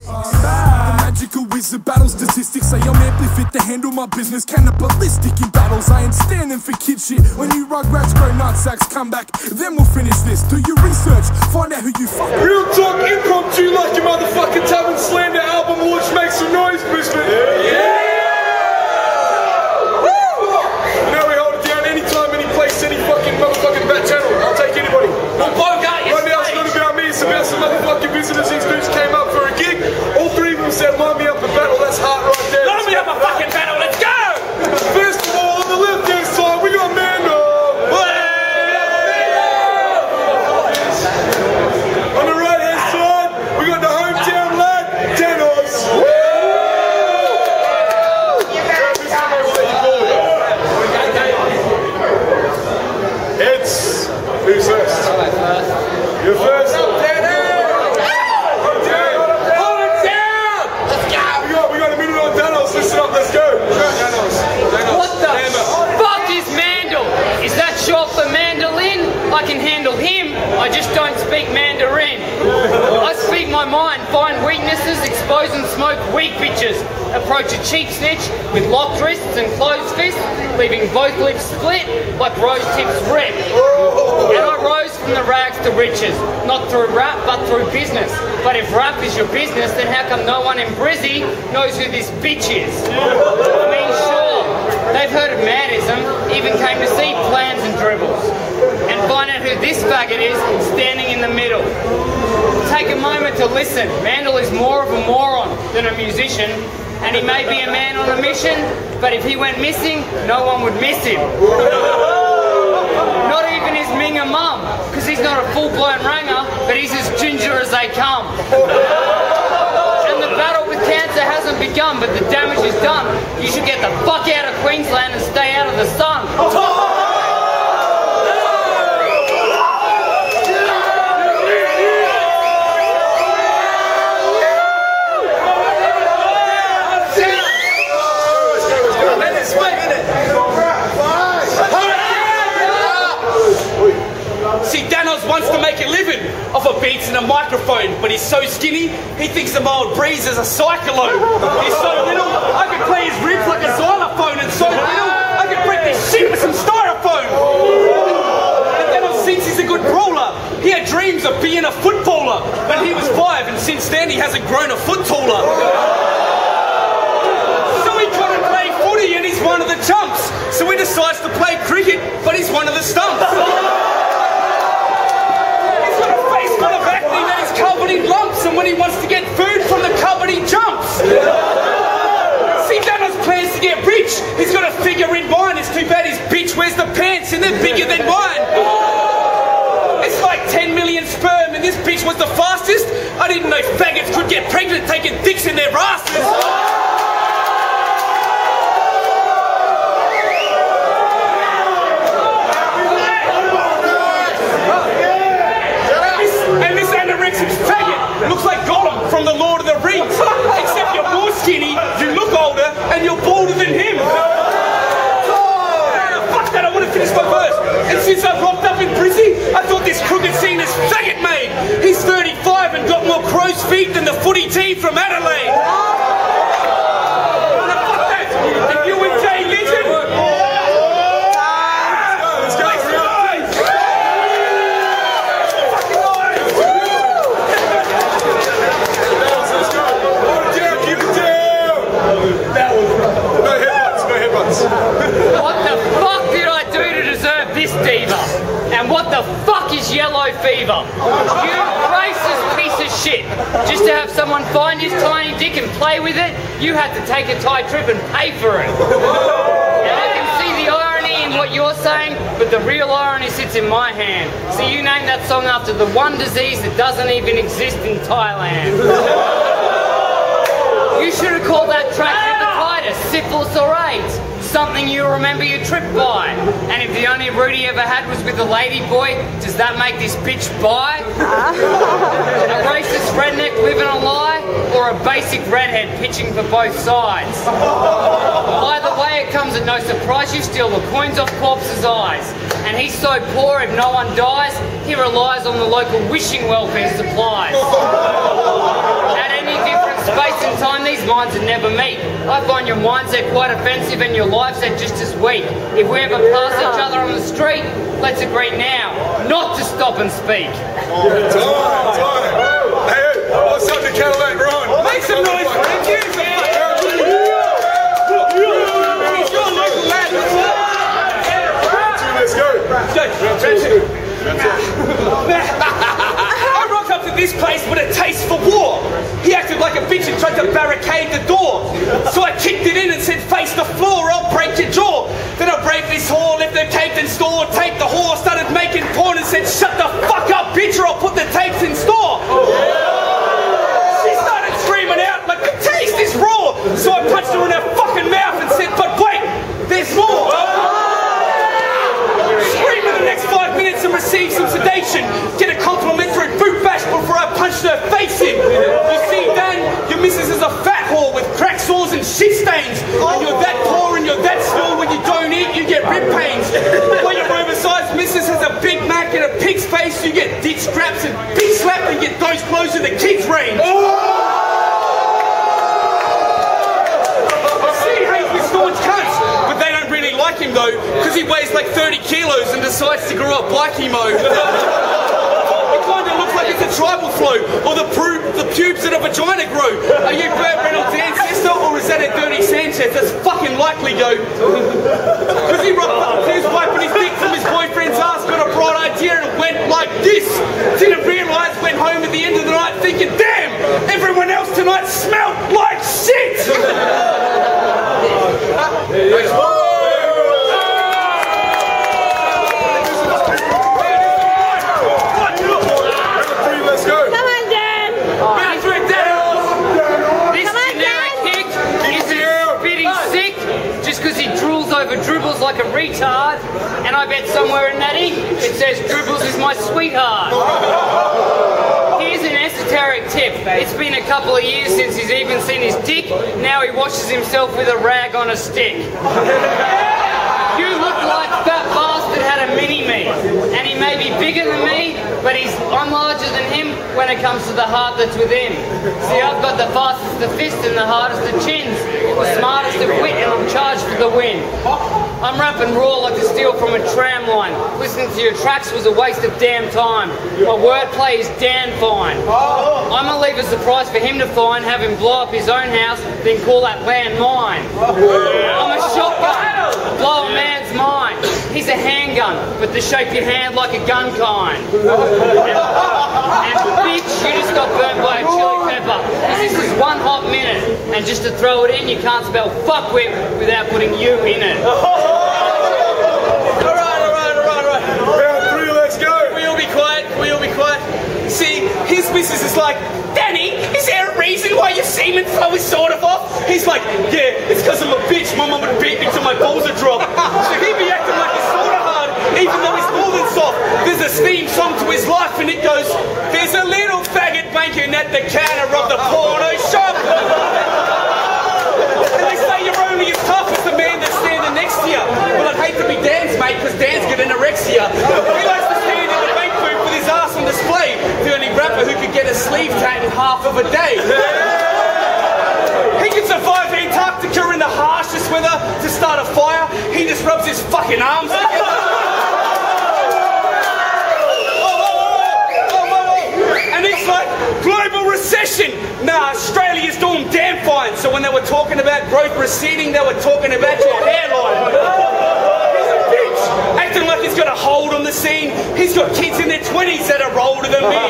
The magical wizard battle statistics say I'm amply fit to handle my business. Cannibalistic in battles, I ain't standing for kid shit. When you rugrats grow nutsacks, come back, then we'll finish this. Do your research, find out who you fuck. Real talk impromptu like your motherfucking Tavern Slander album launch. Make some noise, Brisbane. Yeah! Any fucking motherfucking bat channel. I'll take anybody. Well, Bogart, right now it's not about me, it's about some motherfucking visitors. These dudes came up for a gig. All three of them said, line me up a battle. That's heart right there. Line me up a fucking battle, let's go! First of all, on the left hand side, we got Mandle. On the right hand side, we got the hometown lad, Danoz. Who's first? You're first. Hold it down! Let's go! We got a minute on Danoz. Listen up, let's go. What the fuck is Mandle? Is that short for mandolin? I can handle him, I just don't speak Mandarin. I speak my mind, find weaknesses, expose and smoke weak bitches. Approach a cheap snitch with locked wrists and closed fists, leaving both lips split like rose tips rip. And I rose from the rags to riches, not through rap but through business. But if rap is your business, then how come no one in Brizzy knows who this bitch is? I mean, sure, they've heard of Madizm, even came to see plans and dribbles. And find out who this faggot is standing in the middle. Take a moment to listen. Mandle is more of a moron than a musician. And he may be a man on a mission, but if he went missing, no one would miss him. Not even his Minga mum, because he's not a full-blown ranger, but he's as ginger as they come. And the battle with cancer hasn't begun, but the damage is done. You should get the fuck out of Queensland and stay out of the sun. See, Danoz wants to make a living off of beats and a microphone, but he's so skinny, he thinks the mild breeze is a cyclone. He's so little, I could play his ribs like a xylophone, and so little, I could break this shit with some styrofoam. And Danoz thinks he's a good brawler. He had dreams of being a footballer when he was 5, and since then he hasn't grown a foot taller. So he tried to play footy and he's one of the chumps. So he decides to play cricket, but he's one of the stumps. Full of acne that is covered in lumps, and when he wants to get food from the cupboard he jumps. See, Danoz plans to get rich, he's got a figure in mind. It's too bad his bitch wears the pants and they're bigger than mine. It's like 10 million sperm and this bitch was the fastest. I didn't know faggots could get pregnant taking dicks in their asses. Looks like Gollum from the Lord of the Rings, except you're more skinny, you look older, and you're balder than him. Fuck that, I want to finish my verse. And since I rocked up in Brizzy, I thought this crooked scene is faggot made. He's 35 and got more crow's feet than the footy team from Adelaide. Now fuck that, if you and Jay Legend, what the fuck did I do to deserve this diva? And what the fuck is yellow fever? You racist piece of shit. Just to have someone find his tiny dick and play with it, you had to take a Thai trip and pay for it. And I can see the irony in what you're saying, but the real irony sits in my hand. So you named that song after the one disease that doesn't even exist in Thailand. You should have called that track hepatitis, syphilis or AIDS. Something you remember your trip by. And if the only route he ever had was with a lady boy, does that make this bitch bi? A racist redneck living a lie, or a basic redhead pitching for both sides? Either way, it comes at no surprise you steal the coins off corpses' eyes. And he's so poor if no one dies, he relies on the local wishing welfare supplies. At any different minds would never meet. I find your mindset quite offensive and your life's just as weak. If we ever pass each other on the street, let's agree now not to stop and speak. Time. Hey, what's up to Cadillac Ryan? Make some noise for him. Give him some He's your local lad. Let's go. I rock up to this place with a taste for war. He acted like a bitch and tried to barricade the door. So I kicked it in and said, face the floor, I'll break your jaw. Then I braved this whore, left her caked in store, taped the whore, started making porn and said, shut the fuck up, bitch, or I'll put the tapes in store. She started screaming out like, the taste is raw. So I punched her in her fucking mouth and said, but wait, there's more. Scream in the next 5 minutes and receive some sedation. Get a complimentary boot bash before I punched her face in. You see, Dan, your missus is a fat whore with crack sores and shit stains. And you're that poor and you're that small, when you don't eat, you get rib pains. When your oversized missus has a Big Mac and a pig's face, you get dick straps and pig slap and get those clothes in the kids' range. Staunch cunts, but they don't really like him though, because he weighs like 30 kilos and decides to grow up like emo. It kind of looks like it's a tribal flow, or the pubes that a vagina grow. Are you Burt Reynolds' ancestor, or is that a dirty Sanchez? That's fucking likely, yo. Because he rocked up to his wife and his dick from his boyfriend's ass, got a bright idea and it went like this. Didn't realise, went home at the end of the night thinking, damn, everyone else tonight smelled like shit. Let's go. Come on, Dan. This generic kick isn't spitting sick just because he drools over dribbles like a retard, and I bet somewhere in that ink it says dribbles is my sweetheart. Here's an esoteric tip. It's been a couple of years since he's even seen his dick. Now he washes himself with a rag on a stick. You look like that bastard had a mini-me, and he may be bigger than me, but I'm larger than him when it comes to the heart that's within. See, I've got the fastest of fists and the hardest of chins, the smartest of wit, and I'm charged for the win. I'm rapping raw like the steel from a tram line. Listening to your tracks was a waste of damn time. My wordplay is damn fine. I'ma leave a surprise for him to find, have him blow up his own house, then call that land mine. I'm a shotgun, blow a man's mind. He's a handgun, but to shape your hand like a gun kind. And bitch, you just got burnt by a chili pepper. This is 1 hot minute, and just to throw it in, you can't spell fuckwit without putting you in it. Alright. Round 3, let's go. We all be quiet. See, his missus is like, Danny, is there a reason why your semen flow is sort of off? He's like, yeah, it's because I'm a bitch. My mum would beat me till my balls would drop. So he be acting like he's sort of hard, even though he's more than soft. There's a theme song to his life and it goes, there's a little faggot banking at the counter of the porno shop. And they say you're only as tough as the man that's standing next to you. Well, I'd hate to be Dan's mate, because Dan's got anorexia. He likes to stand in the bank booth with his ass on display. The only rapper who could get a sleeve tat in half of a day. He can survive Antarctica in the harshest weather to start a fire. He just rubs his fucking arms together. And he's like, global recession. Nah, Australia's doing damn fine. So when they were talking about growth receding, they were talking about your hairline. He's a bitch, acting like he's got a hold on the scene. He's got kids in their 20s that are older than me.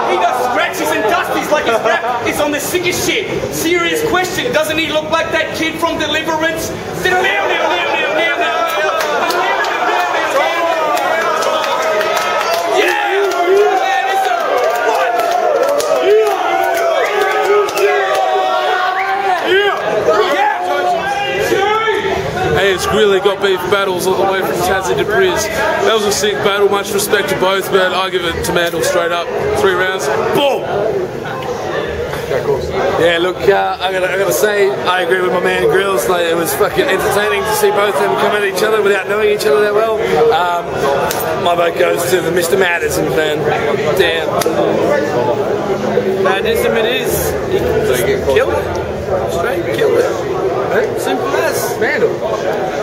He does scratches and dusties like his rap is on the sickest shit. Serious question, doesn't he look like that kid from Deliverance? Hey, it's really got beef battles all the way from Tassie to Briz. That was a sick battle, much respect to both, but I give it to Mandle straight up. 3 rounds, boom! Yeah, look, I gotta say, I agree with my man Grills. Like, it was fucking entertaining to see both of them come at each other without knowing each other that well. My vote goes to the Mr. Madizm fan. Damn. Madizm it is. He Killed it. Straight killed it. Simple as. Mandle.